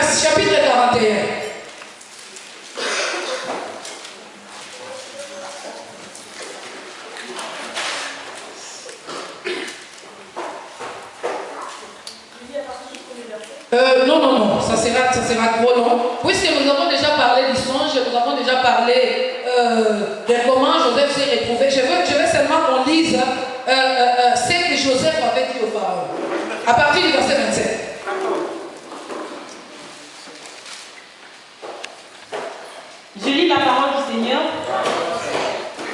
chapitre 41. Non, ça sera trop long. Puisque nous avons déjà parlé du songe, nous avons déjà parlé de comment Joseph s'est retrouvé. Je veux seulement qu'on lise ce que Joseph avait dit au pharaon. À partir du verset 27. Je lis la parole du Seigneur.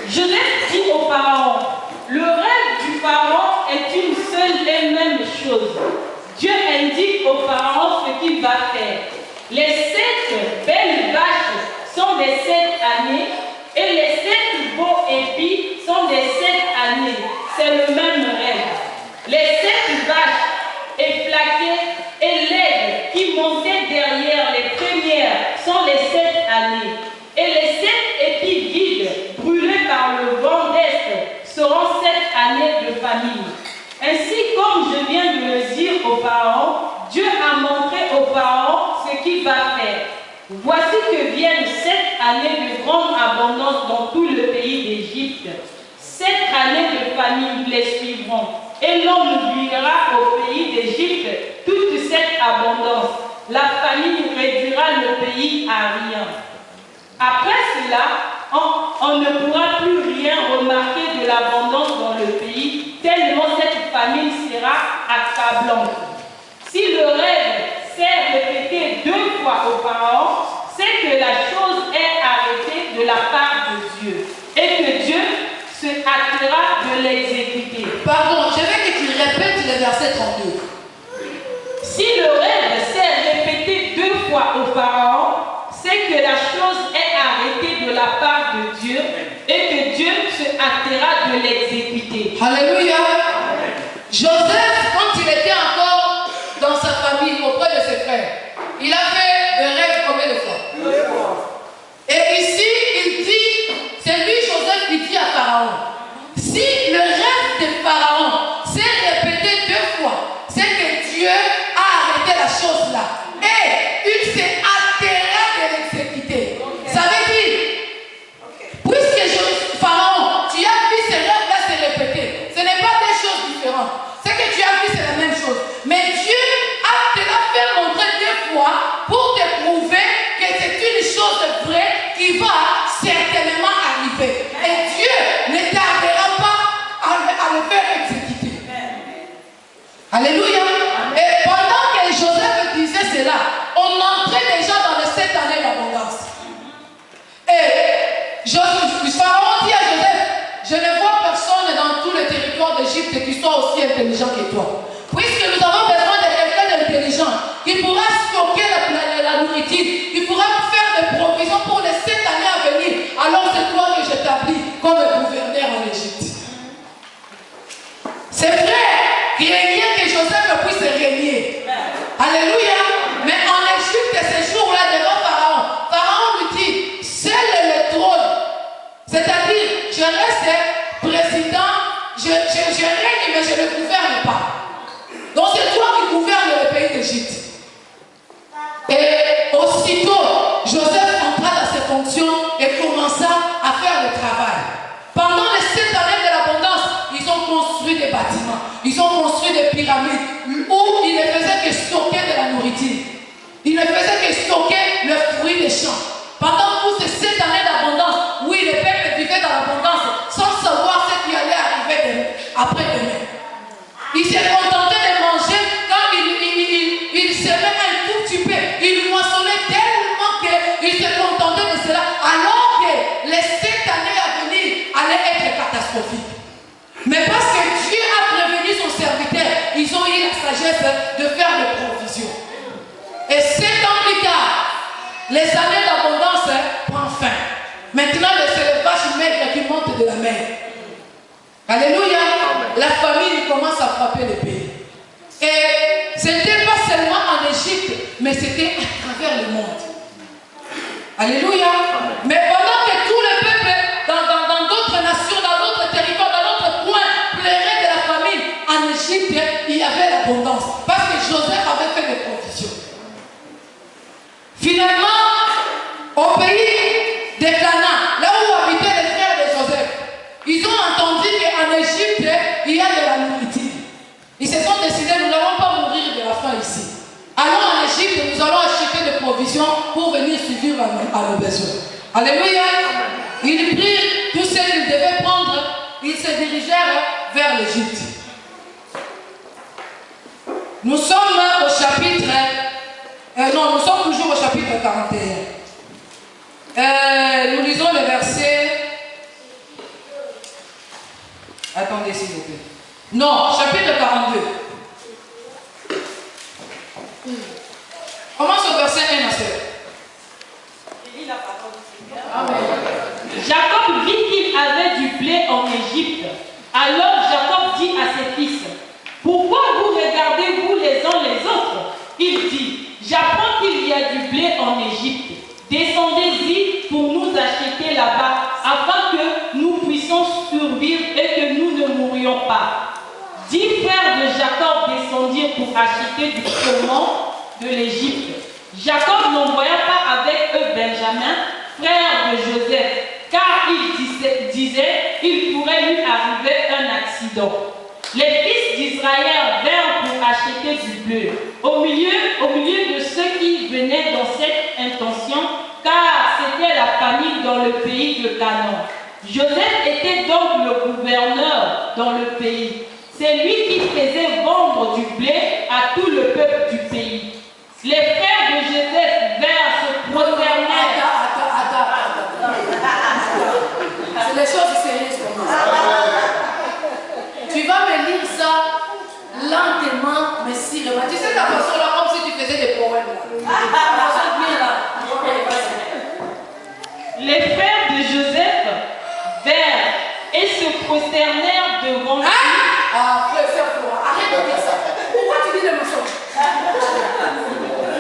Joseph dit au pharaon, le rêve du pharaon est une seule et même chose. Dieu indique au pharaon ce qu'il va faire. Les 7 belles vaches sont des 7 années et les 7 beaux épis sont des 7 années. C'est le même rêve. Les 7 vaches efflaquées et laides qui montaient derrière les premières sont les 7 années. Et les 7 épis vides, brûlés par le vent d'Est, seront 7 années de famine. Ainsi, comme je viens de le dire au pharaon, Dieu a montré au pharaon ce qu'il va faire. Voici que viennent 7 années de grande abondance dans tout le pays d'Égypte. 7 années de famine les suivront. Et l'on oubliera au pays d'Égypte toute cette abondance. La famine réduira le pays à rien. Après cela, on ne pourra plus rien remarquer de l'abondance dans le pays, tellement cette famine sera accablante. Si le rêve s'est répété 2 fois au pharaon, c'est que la chose est arrêtée de la part de Dieu et que Dieu se hâtera de l'exécuter. Pardon, je veux que tu répètes le verset 32. Si le rêve s'est répété 2 fois au pharaon, c'est que la chose est arrêtée de la part de Dieu et que Dieu se hâtera de l'exécuter. Alléluia. Joseph, quand il était encore dans sa famille, auprès de ses frères, il a fait le rêve combien de fois? Et ici, il dit, c'est lui Joseph qui dit à Pharaon, si le rêve de Pharaon s'est répété 2 fois, c'est que Dieu a arrêté la chose là. Et il s'est hâtera de l'exécuter. Ça veut dire, puisque Pharaon, tu as vu ces rêves-là se répéter, ce n'est pas des choses différentes. Ce que tu as vu, c'est la même chose. Mais Dieu te l'a fait montrer 2 fois pour te prouver que c'est une chose vraie qui va certainement arriver. Et Dieu ne tardera pas à le faire exécuter. Alléluia. Et pendant que Joseph disait cela, on entrait déjà dans les 7 années d'abondance. Et Pharaon dit à Joseph, je ne vois personne dans tout le territoire d'Égypte qui soit aussi intelligent que toi. Puisque nous avons besoin de quelqu'un d'intelligent qui pourra stocker la nourriture, qui pourra faire des provisions pour les 7 années à venir. Alors c'est toi que j'établis comme gouverneur en Égypte. C'est vrai qu'il craignait que Joseph puisse régner. Alléluia. Mais en Égypte, ces jours-là, devant Pharaon, Pharaon lui dit, seul le trône. C'est-à-dire, je reste président, je règne, mais je ne gouverne pas. Donc c'est toi qui gouvernes le pays d'Égypte. Et aussitôt, Joseph entra dans ses fonctions et commença à faire le travail. Pendant les 7 années de l'abondance, ils ont construit des bâtiments, ils ont construit des pyramides où ils ne faisaient que stocker de la nourriture. Ils ne faisaient que stocker le fruit des champs. Pendant toutes ces 7 années d'abondance, oui, le peuple vivait dans l'abondance sans savoir ce qui allait arriver après demain. Ils se contentaient de manger quand ils semaient un tout petit peu. Ils moissonnaient tellement qu'ils se contentaient de cela, alors que les 7 années à venir allaient être catastrophiques. Mais parce que Dieu a prévenu son serviteur, ils ont eu la sagesse de faire des provisions. Et 7 ans plus tard, les années d'abondance prennent fin. Maintenant, c'est les vaches maigres qui montent de la mer. Alléluia. La famine commence à frapper le pays. Et ce n'était pas seulement en Égypte, mais c'était à travers le monde. Alléluia. Mais pendant que tout le peuple, dans d'autres nations, dans d'autres territoires, dans d'autres coins, pleurait de la famine, en Égypte, il y avait l'abondance. Parce que Joseph avait fait des provisions. poursuivre à nos besoins. Alléluia. Ils prirent tout ce qu'ils devaient prendre, ils se dirigèrent vers l'Égypte. Nous sommes au chapitre, nous sommes toujours au chapitre 41. Nous lisons le verset. Attendez s'il vous plaît. Non, chapitre 42. Commence au verset 1 à 7. Jacob vit qu'il avait du blé en Égypte. Alors Jacob dit à ses fils, pourquoi vous regardez-vous les uns les autres? Il dit, j'apprends qu'il y a du blé en Égypte. Descendez-y pour nous acheter là-bas, afin que nous puissions survivre et que nous ne mourions pas. 10 frères de Jacob descendirent pour acheter du froment de l'Égypte. Jacob n'envoya pas avec eux Benjamin, frère de Joseph, car il disait il pourrait lui arriver un accident. Les fils d'Israël vinrent pour acheter du bleu, au milieu de ceux qui venaient dans cette intention, car c'était la famine dans le pays de Canaan. Joseph était donc le gouverneur dans le pays. C'est lui qui faisait vendre du blé à tout le peuple du pays. Les frères de Joseph vinrent se prosterner. C'est les choses sérieuses pour nous. Tu vas me lire ça lentement, mais sérieusement. Tu sais ta façon là, comme si tu faisais des poèmes là. Les frères de Joseph vinrent et se prosternèrent devant lui. Frère, arrête de dire ça. Pourquoi tu dis des mensonges?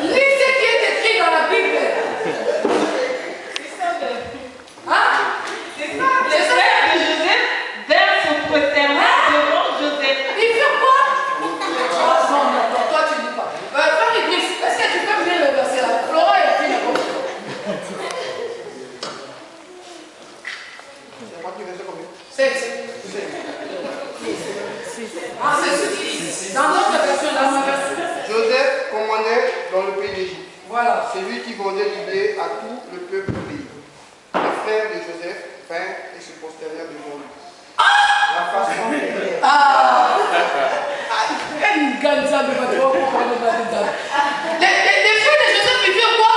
Lis ce qui est écrit dans la Bible. Les frères de Joseph vinrent se prosterner devant Joseph. Il fait quoi? Non, toi tu dis pas. Frère Idriss, est-ce que tu peux me lire le verset là? Flora est écrit là-bas. C'est dans notre version, dans ma version. Joseph commandait dans le pays d'Égypte. Voilà. C'est lui qui vendait du blé à tout le peuple du pays. Les frères de Joseph vinrent et se prosternèrent devant lui. La façon de Elle gagne ça de votre les frères de Joseph, ils firent quoi?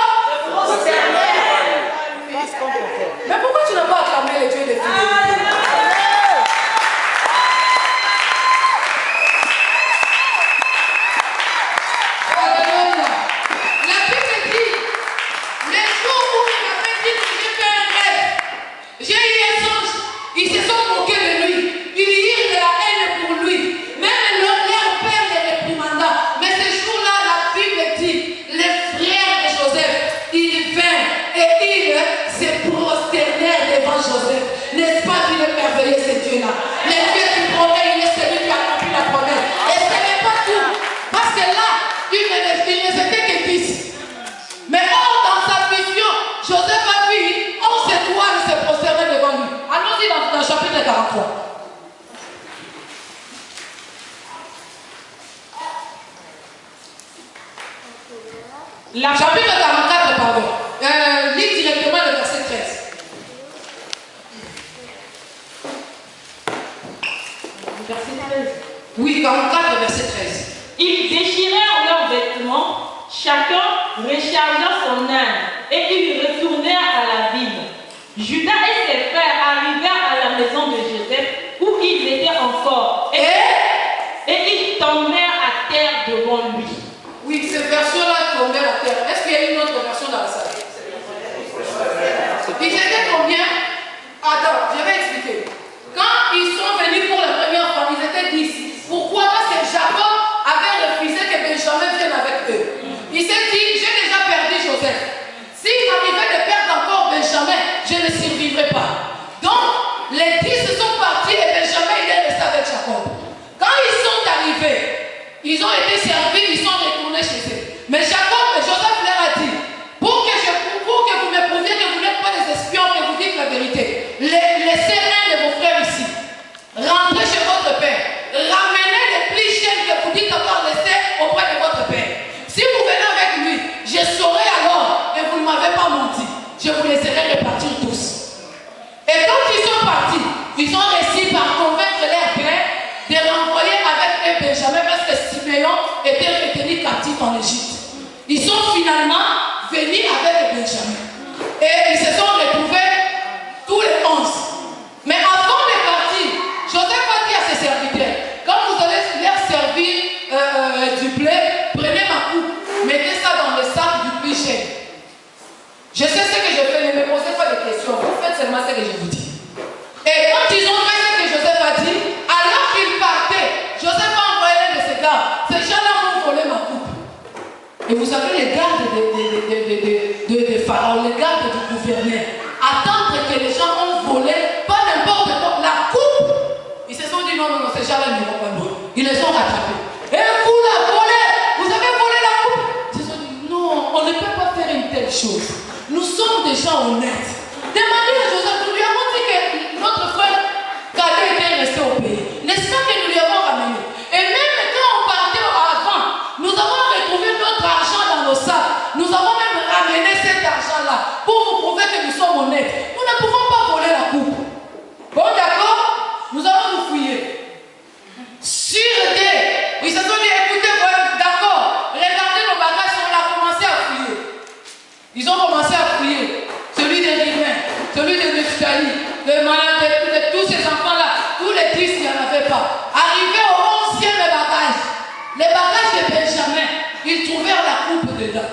Mais pourquoi tu n'as pas acclamé les dieux des filles? Ils se sont moqués de lui. Ils dirent de la haine pour lui. Même leur père les réprimanda. Mais ce jour-là, la Bible dit, les frères de Joseph, ils vinrent et ils se prosternèrent devant Joseph. N'est-ce pas qu'il est merveilleux ce Dieu-là? Les dieux qui promet, il est celui qui a accompli la promesse. Et ce n'est pas tout. Parce que là, ils ne étaient que fils. Mais dans sa vision, Joseph a vu 11 étoiles se prosterner devant lui. Allons-y dans le chapitre 43. Chapitre 44, pardon. Lis directement le verset 13. Verset 13. Oui, 44, verset 13. Ils déchirèrent leurs vêtements, chacun rechargea son âne, et ils retournèrent à la ville. Judas et ses frères arrivèrent à la maison de Joseph, où ils étaient encore, et ils tombèrent à terre devant lui. Oui, cette version-là tombait à terre. Est-ce qu'il y a une autre version dans la salle? Ils étaient combien? Attends, je vais expliquer. Quand ils sont venus pour la première fois, ils étaient 10. Pourquoi? Parce que Jacob avait refusé que Benjamin vienne avec eux. Il s'est dit, j'ai déjà perdu Joseph. S'il m'arrivait de perdre encore Benjamin, je ne survivrai en Égypte. Ils sont finalement venus avec les Benjamin. Et ils se sont retrouvés tous les 11. Mais avant de partir, Joseph a dit à ses serviteurs, quand vous allez leur servir du blé, prenez ma coupe, mettez ça dans le sac du plus cher. Je sais ce que je fais, ne me posez pas de questions, vous faites seulement ce que je vous dis. Et quand ils ont fait ce que Joseph a dit, alors qu'ils partaient, Joseph a envoyé l'un de ses gardes. Ces gens-là m'ont volé ma coupe. Et vous savez, les gardes de Pharaon, les gardes du gouverneur, attendre que les gens ont volé, pas n'importe quoi, la coupe. Ils se sont dit non, ces gens-là ne vont pas loin. Ils les ont rattrapés. Et vous la volez, vous avez volé la coupe. Ils se sont dit non, on ne peut pas faire une telle chose. Nous sommes des gens honnêtes. Demandez à Joseph, nous lui avons dit que notre frère Cadet était resté au pays. N'est-ce pas que nous lui avons ramené? Et même quand on partait avant, nous avons retrouvé notre argent dans nos sacs. Nous avons même ramené cet argent-là pour vous prouver que nous sommes honnêtes. Nous ne pouvons pas voler la coupe. Bon, d'accord? Nous allons nous fouiller. Sûreté. Ils se sont dit, écoutez, d'accord, regardez nos bagages, on a commencé à fouiller. Ils ont commencé à fouiller. Celui des Rivains, celui de Nephtali, le malade, de tous ces enfants-là, tous les 10, il n'y en avait pas. Arrivé au 11e bagage, les bagages de Benjamin, ils trouvèrent la coupe dedans.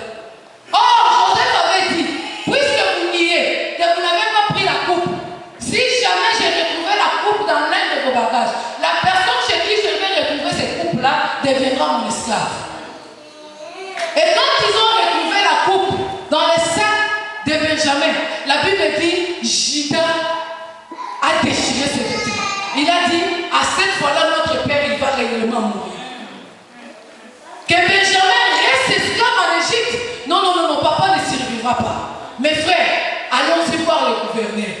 Or, Joseph avait dit, puisque vous niez que vous n'avez pas pris la coupe, si jamais j'ai retrouvé la coupe dans l'un de vos bagages, la personne chez qui je vais retrouver cette coupe-là deviendra mon esclave. Et quand ils ont retrouvé la coupe dans les sacs de Benjamin, la Bible dit, Judas a déchiré ses vêtements. Il a dit, à cette fois-là, notre père, il va réellement mourir. Que Benjamin reste esclave en Égypte. Non, non, non, mon papa ne survivra pas. Mes frères, allons-y voir le gouverneur.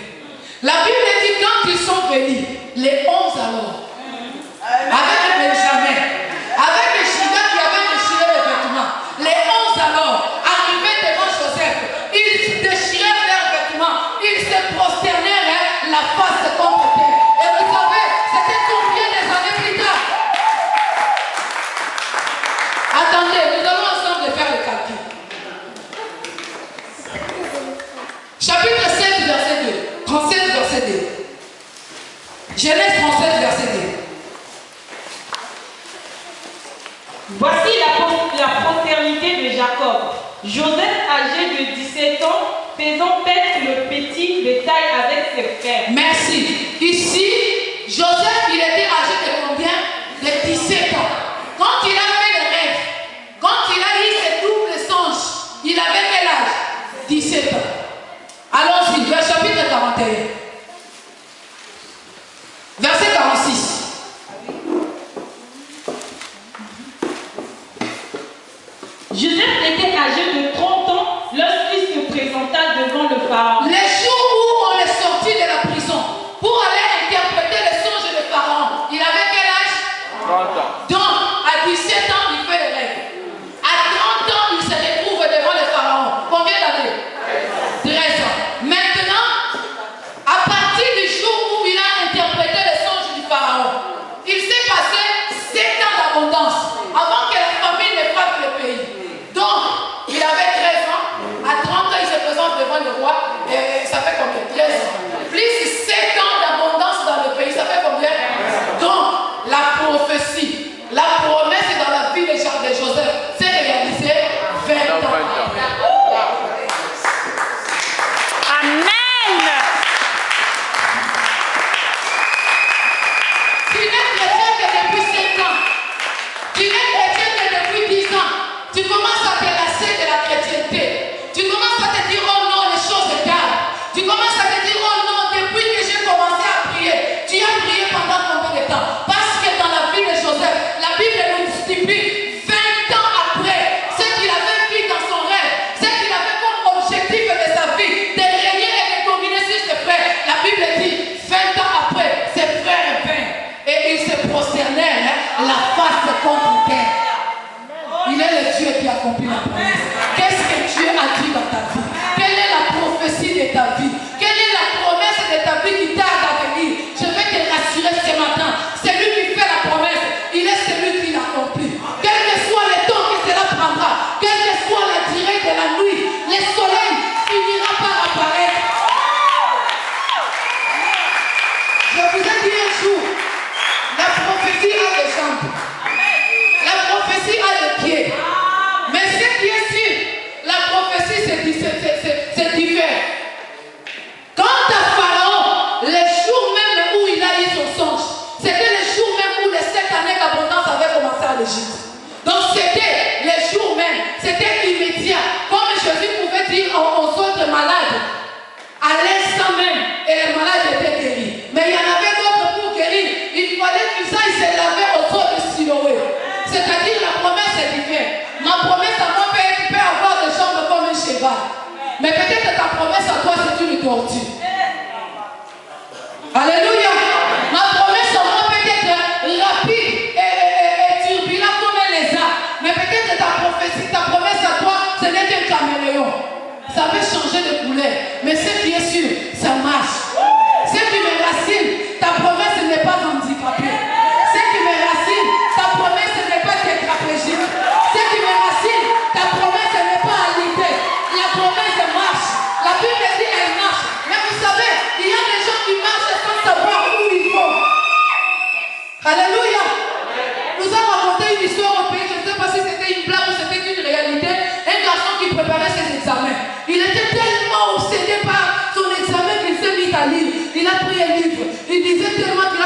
La Bible dit, quand ils sont venus, les 11 alors, avec Benjamin, avec les Judas qui avaient déchiré les vêtements, les 11 alors, arrivés devant Joseph, ils déchirèrent leurs vêtements, ils se prosternèrent la face contre terre. Et vous savez, c'était combien des années plus tard? Attendez, nous allons ensemble faire le calcul. Chapitre 7, verset 2. 37, verset 2. Genèse 37, verset 2. Voici la postérité de Jacob. Joseph, âgé de 17 ans, faisant paître le petit bétail avec ses frères. Merci. Ici, Joseph, il était âgé de combien? De 17 ans. Quand il a fait le rêve, quand il a eu ses doubles songes, il avait quel âge? 17 ans. Allons-y, le chapitre 41. Verset 46. Joseph était âgé de 30 ans lorsqu'il se présenta devant le pharaon. Les jours où on est sorti de la prison pour aller interpréter les songes de Pharaon, il avait quel âge? 30 ans. Donc, à 17 ans, il fait le rêve. À 30 ans, il se retrouve devant le Pharaon. Combien d'années? 13 ans. Maintenant, à partir du jour où il a interprété les songes du Pharaon, il s'est passé 7 ans d'abondance avant que la famine ne frappe le pays. Donc, il avait 13 ans. À 30 ans, il se présente devant le roi. Et ça fait combien? 13 ans. Plus 7 ans d'abondance dans le pays, ça fait combien? Donc, la prophétie, la promesse dans la vie de Joseph s'est réalisée 20 ans. Amen. Tu n'es chrétien que depuis 7 ans. Tu n'es chrétien que depuis 10 ans. Tu commences à te lasser de la chrétienté. Tu commences à te dire, oh non, les choses égarent. Tu commences à te dire, oh non, depuis que j'ai commencé à prier, tu as prié pendant combien de temps? Parce que dans la vie de Joseph, la Bible nous stipule 20 ans après ce qu'il avait vu dans son rêve, ce qu'il avait comme objectif de sa vie, de régner et de dominer sur ses frères. La Bible dit, 20 ans après, ses frères vinrent et ils se prosternèrent la face contre terre. Il est le Dieu qui accomplit la promesse. Qu'est-ce que Dieu a dit dans ta vie? Quelle est la prophétie de ta vie? Quelle est la promesse de ta vie qui tarde à venir? Je vais te rassurer ce matin. C'est lui qui fait la promesse. Il est celui qui l'accomplit. Quel que soit le temps que cela prendra, Ça peut changer de couleur. Mais ce qui est sûr, ça marche. Ce qui me racine, ta promesse n'est pas handicapée. Ce qui me racine, ta promesse n'est pas tétraplégique. Ce qui me racine, ta promesse n'est pas alitée. La promesse marche. La Bible dit elle marche. Mais vous savez, il y a des gens qui marchent sans savoir où ils vont. Alléluia. Nous avons raconté une histoire au pays, je ne sais pas si c'était une blague ou c'était une réalité. Un garçon qui préparait ses examens. Il était tellement obsédé par son examen qu'il s'est mis à lire. Il a pris un livre. Il disait tellement qu'il